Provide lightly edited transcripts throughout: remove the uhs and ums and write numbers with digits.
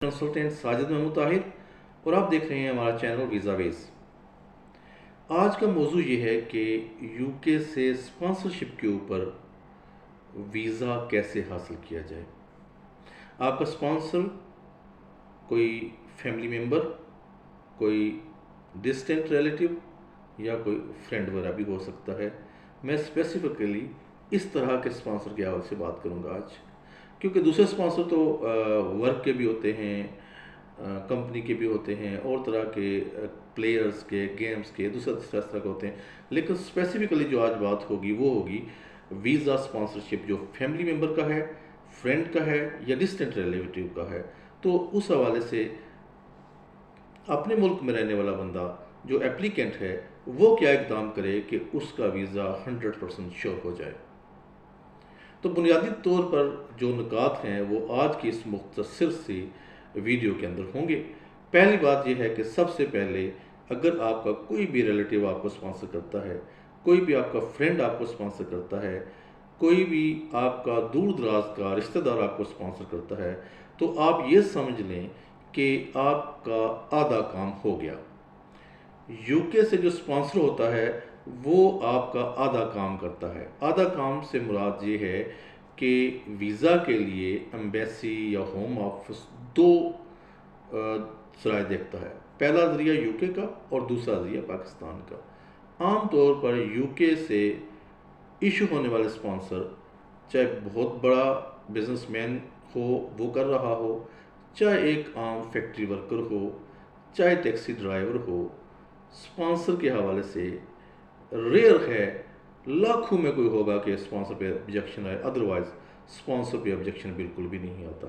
Consultant Sajid Mahmood Tahir और आप देख रहे हैं हमारा चैनल वीज़ा वेज। आज का मौजू ये है कि यूके से स्पॉन्सरशिप के ऊपर वीज़ा कैसे हासिल किया जाए। आपका स्पॉन्सर कोई फैमिली मेम्बर, कोई डिस्टेंट रिलेटिव या कोई फ्रेंड वगैरह भी हो सकता है। मैं स्पेसिफिकली इस तरह के स्पॉन्सर के हवाले से बात करूंगा आज, क्योंकि दूसरे स्पॉन्सर तो वर्क के भी होते हैं, कंपनी के भी होते हैं और तरह के प्लेयर्स के, गेम्स के, दूसरे तरह के होते हैं। लेकिन स्पेसिफिकली जो आज बात होगी वो होगी वीज़ा स्पॉन्सरशिप, जो फैमिली मेम्बर का है, फ्रेंड का है या डिस्टेंट रिलेटिव का है। तो उस हवाले से अपने मुल्क में रहने वाला बंदा जो एप्लीकेंट है वो क्या इकदाम करे कि उसका वीज़ा 100% श्योर हो जाए। तो बुनियादी तौर पर जो नुकात हैं वो आज की इस मुख्तसर सी वीडियो के अंदर होंगे। पहली बात यह है कि सबसे पहले अगर आपका कोई भी रिलेटिव आपको स्पॉन्सर करता है, कोई भी आपका फ्रेंड आपको स्पॉन्सर करता है, कोई भी आपका दूर दराज का रिश्तेदार आपको स्पॉन्सर करता है, तो आप ये समझ लें कि आपका आधा काम हो गया। यूके से जो स्पॉन्सर होता है वो आपका आधा काम करता है। आधा काम से मुराद ये है कि वीज़ा के लिए एम्बेसी या होम ऑफिस दो ज़राए देखता है। पहला ज़रिया यूके का और दूसरा ज़रिया पाकिस्तान का। आम तौर पर यूके से इशू होने वाले स्पॉन्सर, चाहे बहुत बड़ा बिजनेसमैन हो वो कर रहा हो, चाहे एक आम फैक्ट्री वर्कर हो, चाहे टैक्सी ड्राइवर हो, स्पॉन्सर के हवाले से रेयर है, लाखों में कोई होगा कि स्पॉन्सर पे ऑब्जेक्शन आए। अदरवाइज स्पॉन्सर पे ऑब्जेक्शन बिल्कुल भी नहीं आता।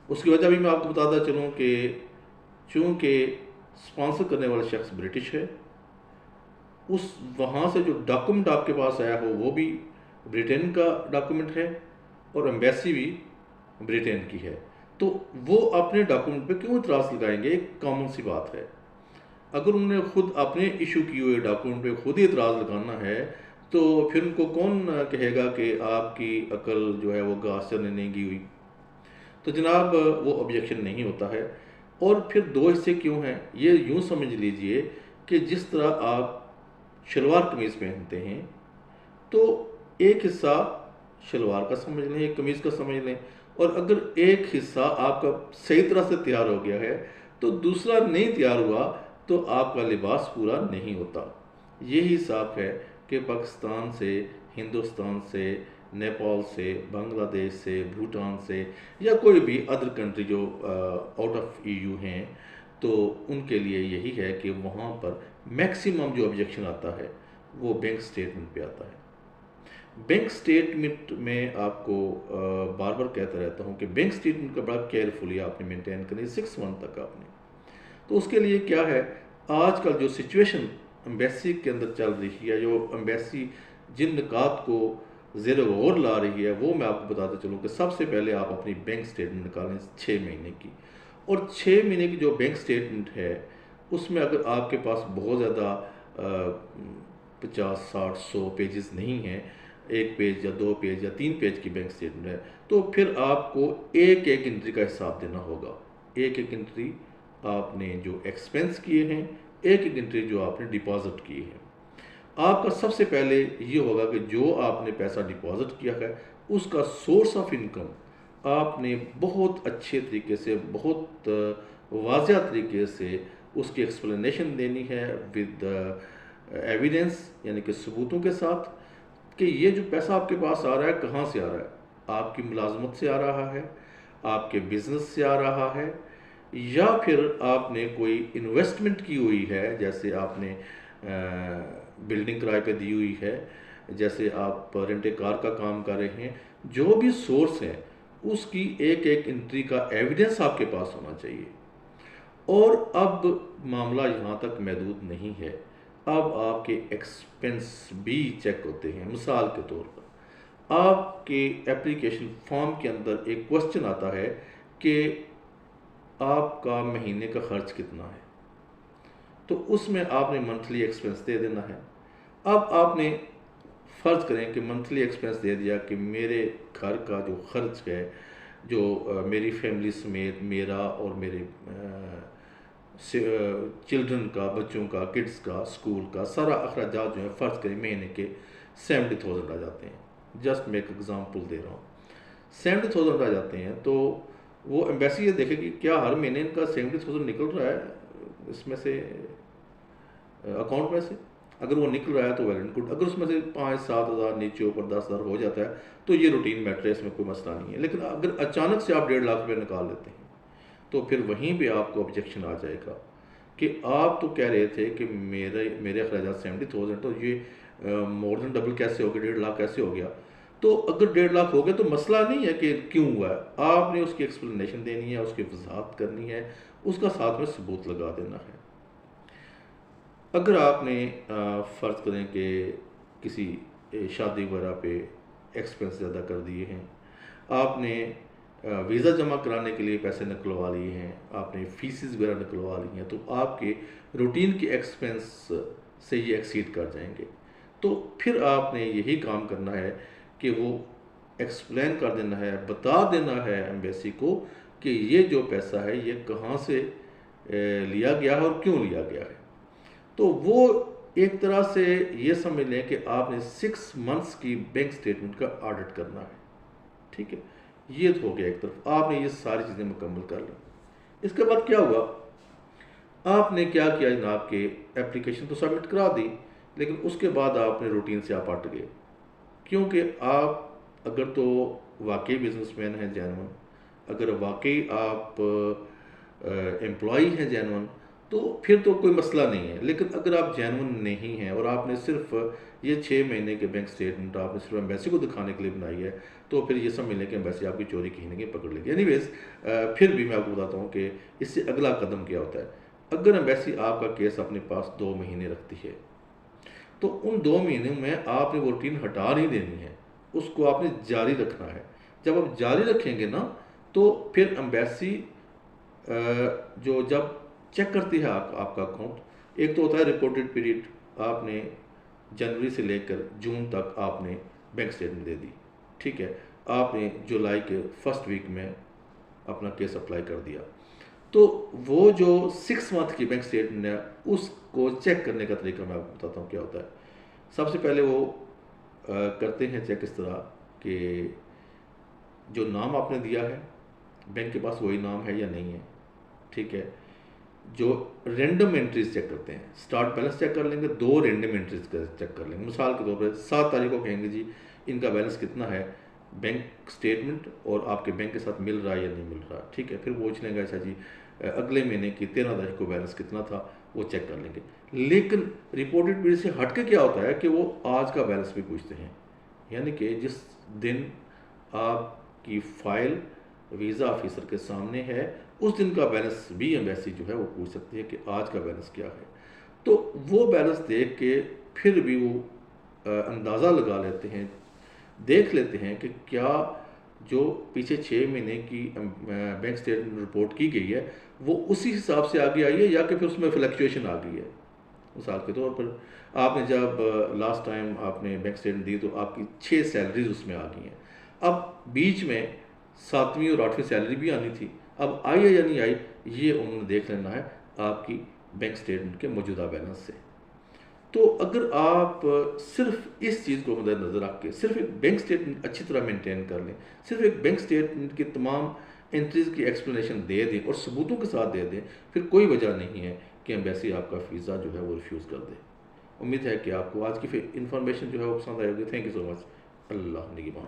उसकी वजह भी मैं आपको बताता चलूँ कि चूँकि स्पॉन्सर करने वाला शख्स ब्रिटिश है, उस वहाँ से जो डॉक्यूमेंट आपके पास आया हो वो भी ब्रिटेन का डॉक्यूमेंट है और एम्बेसी भी ब्रिटेन की है, तो वो अपने डॉक्यूमेंट पे क्यों इतराज़ लगाएंगे? एक कॉमन सी बात है। अगर उन्होंने खुद अपने इशू किए हुए डॉक्यूमेंट पे खुद ही इतराज़ लगाना है तो फिर उनको कौन कहेगा कि आपकी अकल जो है वो घास चरने नहीं गई हुई। तो जनाब वो ऑब्जेक्शन नहीं होता है। और फिर दो हिस्से क्यों हैं? ये यूँ समझ लीजिए कि जिस तरह आप शलवार कमीज़ पहनते हैं तो एक हिस्सा शलवार का समझ लें, एक कमीज़ का समझ लें, और अगर एक हिस्सा आपका सही तरह से तैयार हो गया है तो दूसरा नहीं तैयार हुआ तो आपका लिबास पूरा नहीं होता। यही हिसाब है कि पाकिस्तान से, हिंदुस्तान से, नेपाल से, बांग्लादेश से, भूटान से या कोई भी अदर कंट्री जो आउट ऑफ ईयू हैं, तो उनके लिए यही है कि वहाँ पर मैक्सिमम जो ऑब्जेक्शन आता है वो बैंक स्टेटमेंट पे आता है। बैंक स्टेटमेंट में आपको बार बार कहता रहता हूँ कि बैंक स्टेटमेंट का बड़ा केयरफुली आपने मेंटेन करनी, 6 मंथ तक आपने। तो उसके लिए क्या है, आजकल जो सिचुएशन एम्बेसी के अंदर चल रही है, जो एम्बेसी जिन निकात को ज़ेर गौर ला रही है, वो मैं आपको बताते चलूँ कि सबसे पहले आप अपनी बैंक स्टेटमेंट निकालें 6 महीने की। और 6 महीने की जो बैंक स्टेटमेंट है उसमें अगर आपके पास बहुत ज़्यादा 50, 60, 100 पेजेस नहीं हैं, एक पेज या 2 पेज या 3 पेज की बैंक स्टेटमेंट है, तो फिर आपको एक एक एंट्री का हिसाब देना होगा। एक एक एंट्री आपने जो एक्सपेंस किए हैं, एक एक एंट्री जो आपने डिपॉजिट किए हैं। आपका सबसे पहले ये होगा कि जो आपने पैसा डिपॉजिट किया है उसका सोर्स ऑफ इनकम आपने बहुत अच्छे तरीके से, बहुत वाज़िया तरीके से उसकी एक्सप्लेनेशन देनी है विद एविडेंस, यानी कि सबूतों के साथ, कि ये जो पैसा आपके पास आ रहा है कहाँ से आ रहा है। आपकी मुलाजमत से आ रहा है, आपके बिजनेस से आ रहा है, या फिर आपने कोई इन्वेस्टमेंट की हुई है, जैसे आपने बिल्डिंग किराए पे दी हुई है, जैसे आप रेंट ए कार का काम कर रहे हैं। जो भी सोर्स है उसकी एक एक एंट्री का एविडेंस आपके पास होना चाहिए। और अब मामला यहाँ तक महदूद नहीं है, अब आपके एक्सपेंस भी चेक होते हैं। मिसाल के तौर पर आपके एप्लीकेशन फॉर्म के अंदर एक क्वेश्चन आता है कि आपका महीने का खर्च कितना है, तो उसमें आपने मंथली एक्सपेंस दे देना है। अब आपने फ़र्ज़ करें कि मंथली एक्सपेंस दे दिया कि मेरे घर का जो खर्च है जो मेरी फैमिली समेत मेरा और मेरे चिल्ड्रन का, बच्चों का, किड्स का, स्कूल का सारा अखराजात जो है फ़र्ज़ करें महीने के 70,000 आ जाते हैं। जस्ट मैं एक एग्ज़ाम्पल दे रहा हूँ, 70,000 आ जाते हैं। तो वो एम्बेसी ये देखेगी क्या हर महीने इनका 70,000 निकल रहा है इसमें से, अकाउंट में से। अगर वो निकल रहा है तो वेल एंड गुड। अगर उसमें से 5-7 हज़ार नीचे ऊपर 10,000 हो जाता है तो ये रूटीन मैटर है, इसमें कोई मसला नहीं है। लेकिन अगर अचानक से आप 1.5 लाख रुपये निकाल लेते हैं तो फिर वहीं पे आपको ऑब्जेक्शन आ जाएगा कि आप तो कह रहे थे कि मेरे अखराजात 70,000, तो ये मोर देन डबल कैसे हो गया, 1.5 लाख कैसे हो गया। तो अगर 1.5 लाख हो गया तो मसला नहीं है कि क्यों हुआ है, आपने उसकी एक्सप्लेनेशन देनी है, उसकी वजाहत करनी है, उसका साथ में सबूत लगा देना है। अगर आपने फ़र्ज़ करें कि किसी शादी वगैरह पे एक्सपेंस ज़्यादा कर दिए हैं, आपने वीज़ा जमा कराने के लिए पैसे निकलवा लिए हैं, आपने फ़ीसेस वगैरह निकलवा ली हैं, तो आपके रूटीन के एक्सपेंस से ये एक्सीड कर जाएंगे। तो फिर आपने यही काम करना है कि वो एक्सप्लेन कर देना है, बता देना है एम्बेसी को कि ये जो पैसा है ये कहाँ से लिया गया है और क्यों लिया गया है। तो वो एक तरह से ये समझ लें कि आपने 6 मंथ्स की बैंक स्टेटमेंट का ऑडिट करना है। ठीक है, ये तो हो गया एक तरफ, आपने ये सारी चीज़ें मुकम्मल कर ली। इसके बाद क्या हुआ, आपने क्या किया जनाब कि एप्लीकेशन तो सबमिट करा दी, लेकिन उसके बाद आपने रूटीन से आप हट गए। क्योंकि आप अगर तो वाकई बिजनेसमैन हैं जेन्युइन, अगर वाकई आप एम्प्लॉई हैं जेन्युइन, तो फिर तो कोई मसला नहीं है। लेकिन अगर आप जेन्युइन नहीं हैं और आपने सिर्फ ये 6 महीने के बैंक स्टेटमेंट आपने सिर्फ एम्बेसी को दिखाने के लिए बनाई है, तो फिर ये सब मिलने के एम्बेसी आपकी चोरी कहीं ना कहीं पकड़ लेगी। एनीवेज, फिर भी मैं आपको बताता हूँ कि इससे अगला कदम क्या होता है। अगर एम्बेसी आपका केस अपने पास 2 महीने रखती है, तो उन 2 महीनों में आपने वो रूटीन हटा नहीं देनी है, उसको आपने जारी रखना है। जब आप जारी रखेंगे ना, तो फिर एम्बेसी जो जब चेक करती है आपका अकाउंट, एक तो होता है रिपोर्टेड पीरियड, आपने जनवरी से लेकर जून तक आपने बैंक स्टेटमेंट दे दी, ठीक है, आपने जुलाई के फर्स्ट वीक में अपना केस अप्लाई कर दिया, तो वो जो 6 मंथ की बैंक स्टेटमेंट है उसको चेक करने का तरीका मैं आपको बताता हूँ क्या होता है। सबसे पहले वो करते हैं चेक इस तरह कि जो नाम आपने दिया है बैंक के पास वही नाम है या नहीं है, ठीक है। जो रैंडम एंट्रीज चेक करते हैं, स्टार्ट बैलेंस चेक कर लेंगे, 2 रैंडम एंट्रीज चेक कर लेंगे। मिसाल के तौर पर 7 तारीख को कहेंगे जी इनका बैलेंस कितना है, बैंक स्टेटमेंट और आपके बैंक के साथ मिल रहा है या नहीं मिल रहा, ठीक है। फिर पूछ लेंगे अच्छा जी अगले महीने की 13 तारीख को बैलेंस कितना था, वो चेक कर लेंगे। लेकिन रिपोर्टेड पीरियड से हट के क्या होता है कि वो आज का बैलेंस भी पूछते हैं, यानी कि जिस दिन आपकी फाइल वीज़ा ऑफिसर के सामने है उस दिन का बैलेंस भी एम्बेसी जो है वो पूछ सकती है कि आज का बैलेंस क्या है। तो वो बैलेंस देख के फिर भी वो अंदाज़ा लगा लेते हैं, देख लेते हैं कि क्या जो पीछे 6 महीने की बैंक स्टेटमेंट रिपोर्ट की गई है वो उसी हिसाब से आगे आई है या कि फिर उसमें फ्लक्चुएशन आ गई है। मिसाल के तौर पर आपने जब लास्ट टाइम आपने बैंक स्टेटमेंट दी तो आपकी 6 सैलरीज उसमें आ गई हैं, अब बीच में 7वीं और 8वीं सैलरी भी आनी थी, अब आई है या नहीं आई ये उन्होंने देख लेना है आपकी बैंक स्टेटमेंट के मौजूदा बैलेंस से। तो अगर आप सिर्फ इस चीज़ को मद्देनज़र रख के सिर्फ एक बैंक स्टेटमेंट अच्छी तरह मेंटेन कर लें, सिर्फ एक बैंक स्टेटमेंट की तमाम एंट्रीज़ की एक्सप्लेनेशन दे दें और सबूतों के साथ दे दें, फिर कोई वजह नहीं है कि एम्बेसी आपका वीज़ा जो है वो रिफ्यूज़ कर दे। उम्मीद है कि आपको आज की फिर इन्फॉर्मेशन जो है वो पसंद आएगी। Thank you so much. अल्लाह निगहबान।